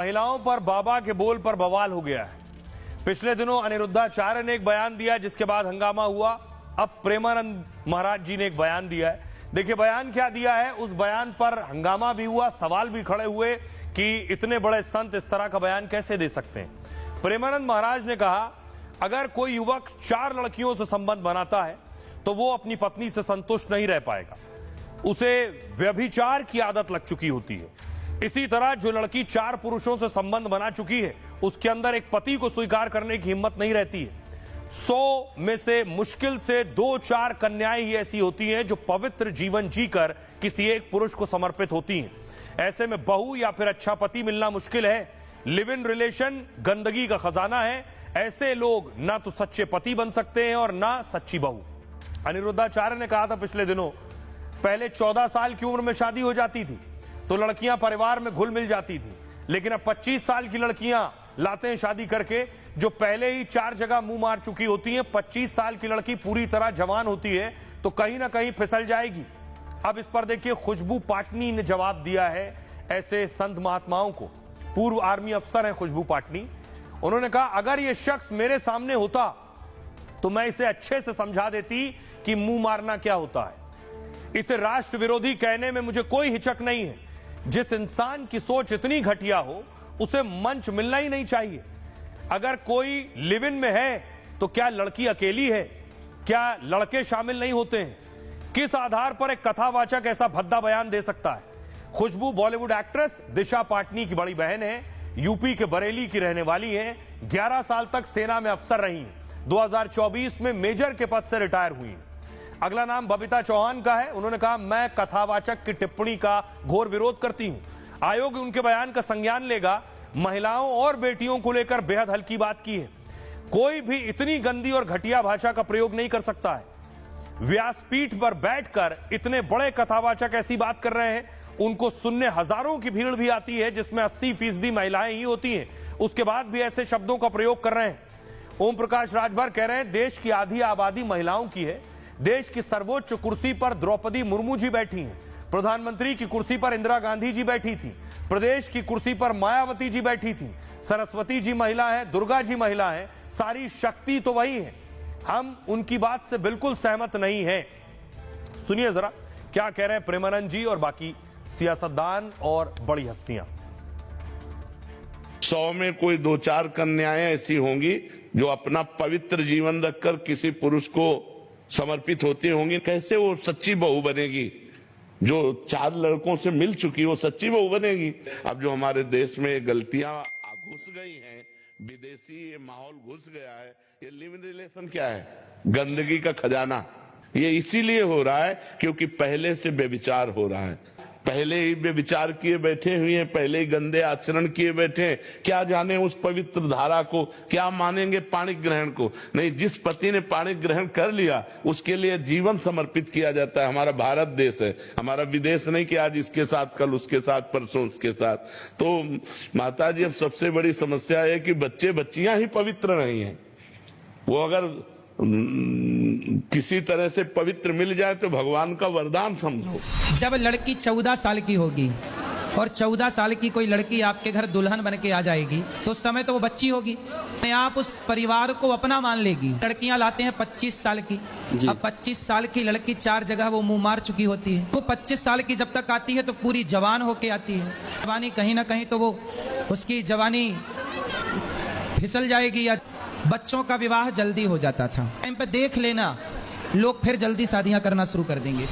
महिलाओं पर बाबा के बोल पर बवाल हो गया है। पिछले दिनों अनिरुद्धाचार्य ने एक बयान दिया जिसके बाद हंगामा हुआ। अब प्रेमानंद महाराज जी ने एक बयान दिया है। देखिए बयान क्या दिया है, उस बयान पर हंगामा भी हुआ, सवाल भी खड़े हुए कि इतने बड़े संत इस तरह का बयान कैसे दे सकते हैं। प्रेमानंद महाराज ने कहा, अगर कोई युवक 4 लड़कियों से संबंध बनाता है तो वो अपनी पत्नी से संतुष्ट नहीं रह पाएगा, उसे व्यभिचार की आदत लग चुकी होती है। इसी तरह जो लड़की 4 पुरुषों से संबंध बना चुकी है उसके अंदर एक पति को स्वीकार करने की हिम्मत नहीं रहती है। 100 में से मुश्किल से 2-4 कन्याएं ही ऐसी होती हैं जो पवित्र जीवन जीकर किसी एक पुरुष को समर्पित होती हैं। ऐसे में बहू या फिर अच्छा पति मिलना मुश्किल है। लिव इन रिलेशन गंदगी का खजाना है। ऐसे लोग ना तो सच्चे पति बन सकते हैं और ना सच्ची बहू। अनिरुद्धाचार्य ने कहा था पिछले दिनों, पहले 14 साल की उम्र में शादी हो जाती थी तो लड़कियां परिवार में घुल मिल जाती थी, लेकिन अब 25 साल की लड़कियां लाते हैं शादी करके जो पहले ही 4 जगह मुंह मार चुकी होती हैं। 25 साल की लड़की पूरी तरह जवान होती है तो कहीं ना कहीं फिसल जाएगी। अब इस पर देखिए खुशबू पाटनी ने जवाब दिया है ऐसे संत महात्माओं को। पूर्व आर्मी अफसर हैं खुशबू पाटनी। उन्होंने कहा, अगर यह शख्स मेरे सामने होता तो मैं इसे अच्छे से समझा देती कि मुंह मारना क्या होता है। इसे राष्ट्र विरोधी कहने में मुझे कोई हिचक नहीं है। जिस इंसान की सोच इतनी घटिया हो उसे मंच मिलना ही नहीं चाहिए। अगर कोई लिव इन में है तो क्या लड़की अकेली है? क्या लड़के शामिल नहीं होते हैं? किस आधार पर एक कथावाचक ऐसा भद्दा बयान दे सकता है? खुशबू बॉलीवुड एक्ट्रेस दिशा पाटनी की बड़ी बहन है, यूपी के बरेली की रहने वाली है, 11 साल तक सेना में अफसर रही हैं, 2024 में मेजर के पद से रिटायर हुई। अगला नाम बबीता चौहान का है। उन्होंने कहा, मैं कथावाचक की टिप्पणी का घोर विरोध करती हूं। आयोग उनके बयान का संज्ञान लेगा। महिलाओं और बेटियों को लेकर बेहद हल्की बात की है। कोई भी इतनी गंदी और घटिया भाषा का प्रयोग नहीं कर सकता है। व्यासपीठ पर बैठकर इतने बड़े कथावाचक ऐसी बात कर रहे हैं, उनको सुनने हजारों की भीड़ भी आती है जिसमें 80% महिलाएं ही होती हैं, उसके बाद भी ऐसे शब्दों का प्रयोग कर रहे हैं। ओम प्रकाश राजभर कह रहे हैं, देश की आधी आबादी महिलाओं की है। देश की सर्वोच्च कुर्सी पर द्रौपदी मुर्मू जी बैठी हैं, प्रधानमंत्री की कुर्सी पर इंदिरा गांधी जी बैठी थी, प्रदेश की कुर्सी पर मायावती जी बैठी थी, सरस्वती जी महिला है, दुर्गा जी महिला है, सारी शक्ति तो वही है। हम उनकी बात से बिल्कुल सहमत नहीं है। सुनिए जरा क्या कह रहे हैं प्रेमानंद जी और बाकी सियासतदान और बड़ी हस्तियां। 100 में कोई 2-4 कन्याएं ऐसी होंगी जो अपना पवित्र जीवन रखकर किसी पुरुष को समर्पित होती होंगी। कैसे वो सच्ची बहू बनेगी? जो 4 लड़कों से मिल चुकी वो सच्ची बहू बनेगी? अब जो हमारे देश में गलतियां घुस गई हैं, विदेशी माहौल घुस गया है, ये लिव इन रिलेशन क्या है? गंदगी का खजाना। ये इसीलिए हो रहा है क्योंकि पहले से व्यभिचार हो रहा है, पहले ही व्यभिचार किए बैठे हुए हैं, पहले ही गंदे आचरण किए बैठे हैं। क्या जाने उस पवित्र धारा को, क्या मानेंगे पाणी ग्रहण को? नहीं, जिस पति ने पाणी ग्रहण कर लिया उसके लिए जीवन समर्पित किया जाता है। हमारा भारत देश है, हमारा विदेश नहीं कि आज इसके साथ कल उसके साथ परसों उसके साथ। तो माता जी, अब सबसे बड़ी समस्या है कि बच्चे बच्चियां ही पवित्र नहीं है। वो अगर किसी तरह से पवित्र मिल जाए तो भगवान का वरदान समझो। जब लड़की 14 साल की होगी और 14 साल की कोई लड़की आपके घर दुल्हन बन के आ जाएगी तो उस समय तो वो बच्ची होगी, आप उस परिवार को अपना मान लेगी। लड़कियां लाते हैं 25 साल की, अब 25 साल की लड़की 4 जगह वो मुंह मार चुकी होती है। वो 25 साल की जब तक आती है तो पूरी जवान होके आती है। जवानी कहीं ना कहीं तो वो उसकी जवानी फिसल जाएगी या बच्चों का विवाह जल्दी हो जाता था। टाइम पे देख लेना, लोग फिर जल्दी शादियां करना शुरू कर देंगे।